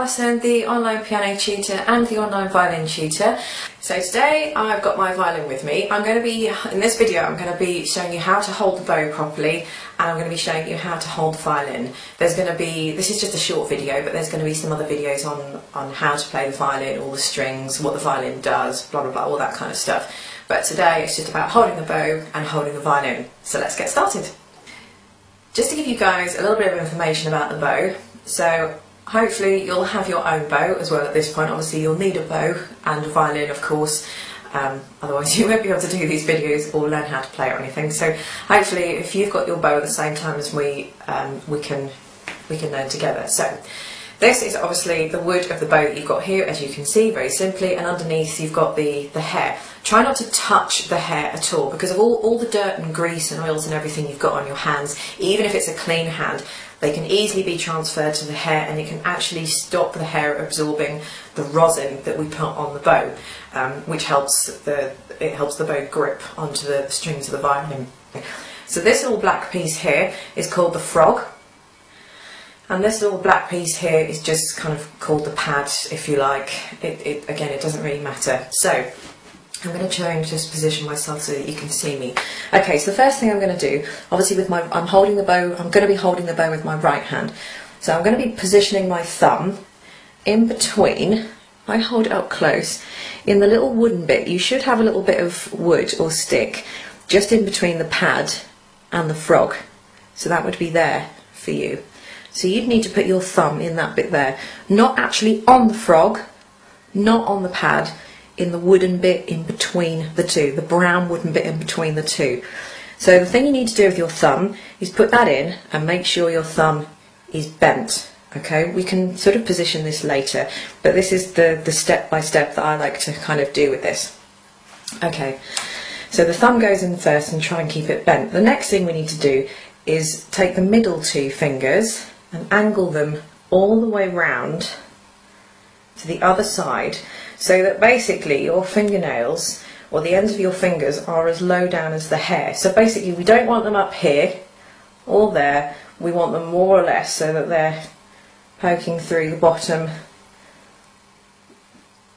Alison, the online piano tutor and the online violin tutor. So today I've got my violin with me. In this video I'm going to be showing you how to hold the bow properly, and I'm going to be showing you how to hold the violin. This is just a short video, but there's going to be some other videos on how to play the violin, all the strings, what the violin does, blah blah blah, all that kind of stuff. But today it's just about holding the bow and holding the violin. So let's get started. Just to give you guys a little bit of information about the bow. So hopefully you'll have your own bow as well at this point. Obviously you'll need a bow and a violin, of course, otherwise you won't be able to do these videos or learn how to play or anything. So hopefully if you've got your bow at the same time as we can learn together. So this is obviously the wood of the bow that you've got here, as you can see very simply, and underneath you've got the hair. Try not to touch the hair at all, because of all the dirt and grease and oils and everything you've got on your hands. Even if it's a clean hand, they can easily be transferred to the hair, and it can actually stop the hair absorbing the rosin that we put on the bow, which helps the bow grip onto the strings of the violin. So this little black piece here is called the frog, and this little black piece here is just kind of called the pad, if you like. Again, it doesn't really matter. So I'm going to try and just position myself so that you can see me. Okay, so the first thing I'm going to do, obviously I'm holding the bow, I'm going to be holding the bow with my right hand. So I'm going to be positioning my thumb in between, I hold it up close, in the little wooden bit. You should have a little bit of wood or stick just in between the pad and the frog. So that would be there for you. So you'd need to put your thumb in that bit there, not actually on the frog, not on the pad, in the wooden bit in between the two, the brown wooden bit in between the two. So the thing you need to do with your thumb is put that in and make sure your thumb is bent. Okay, we can sort of position this later, but this is the step by step that I like to kind of do with this. Okay, so the thumb goes in first and try and keep it bent. The next thing we need to do is take the middle two fingers and angle them all the way round to the other side, so that basically your fingernails, or the ends of your fingers, are as low down as the hair. So basically we don't want them up here or there, we want them more or less so that they're poking through the bottom.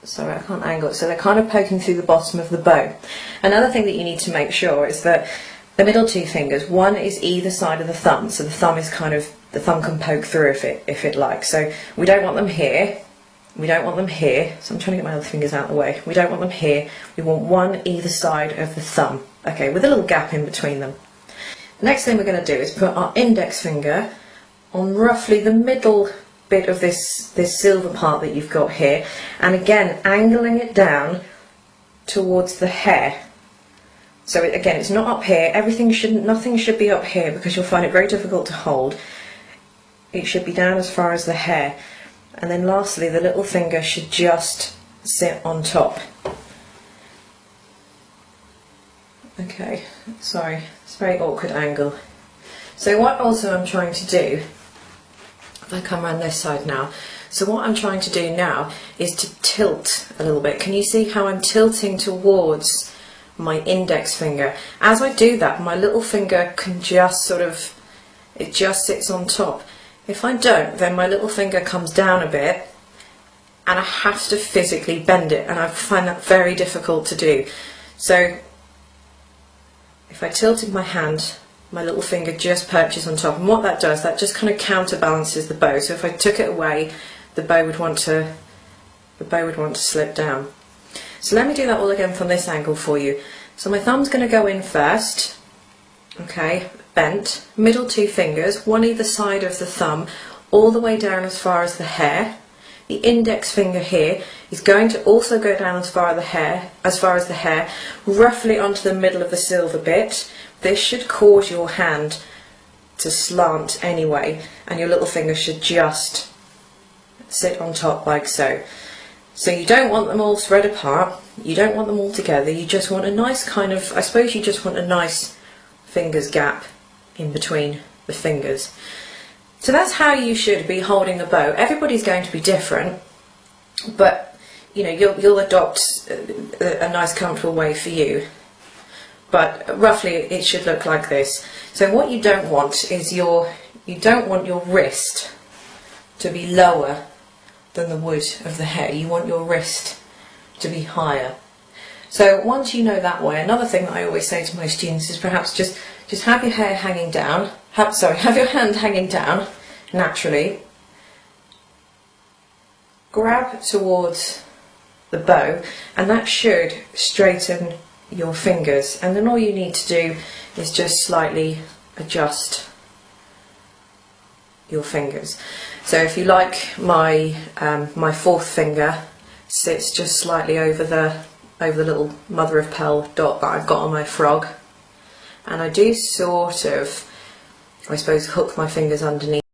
Sorry, I can't angle it. So they're kind of poking through the bottom of the bow. Another thing that you need to make sure is that the middle two fingers, one is either side of the thumb, so the thumb is kind of, the thumb can poke through if it likes. So we don't want them here. We don't want them here, so I'm trying to get my other fingers out of the way. We don't want them here, we want one either side of the thumb, okay, with a little gap in between them. The next thing we're going to do is put our index finger on roughly the middle bit of this silver part that you've got here, and again angling it down towards the hair. So again, it's not up here, nothing should be up here, because you'll find it very difficult to hold. It should be down as far as the hair. And then lastly, the little finger should just sit on top. Okay, sorry, it's a very awkward angle. So what also I'm trying to do, if I come around this side now, so what I'm trying to do now is to tilt a little bit. Can you see how I'm tilting towards my index finger? As I do that, my little finger can just sort of, it just sits on top. If I don't, then my little finger comes down a bit and I have to physically bend it, and I find that very difficult to do. So if I tilted my hand, my little finger just perches on top, and what that does, that just kind of counterbalances the bow. So if I took it away, the bow would want to slip down. So let me do that all again from this angle for you. So my thumb's going to go in first, okay, bent, middle two fingers, one either side of the thumb, all the way down as far as the hair. The index finger here is going to also go down as far as the hair, roughly onto the middle of the silver bit. This should cause your hand to slant anyway, and your little finger should just sit on top like so. So you don't want them all spread apart, you don't want them all together, you just want a nice kind of, I suppose you just want a nice fingers gap in between the fingers. So that's how you should be holding the bow. Everybody's going to be different, but you know, you'll adopt a nice comfortable way for you. But roughly it should look like this. So what you don't want is you don't want your wrist to be lower than the wood of the hair. You want your wrist to be higher. So once you know that way, another thing that I always say to my students is perhaps just have your hair hanging down, have your hand hanging down naturally, grab towards the bow, and that should straighten your fingers, and then all you need to do is just slightly adjust your fingers. So if you like, my my fourth finger sits just slightly over the little mother of pearl dot that I've got on my frog, and I do sort of, I suppose, hook my fingers underneath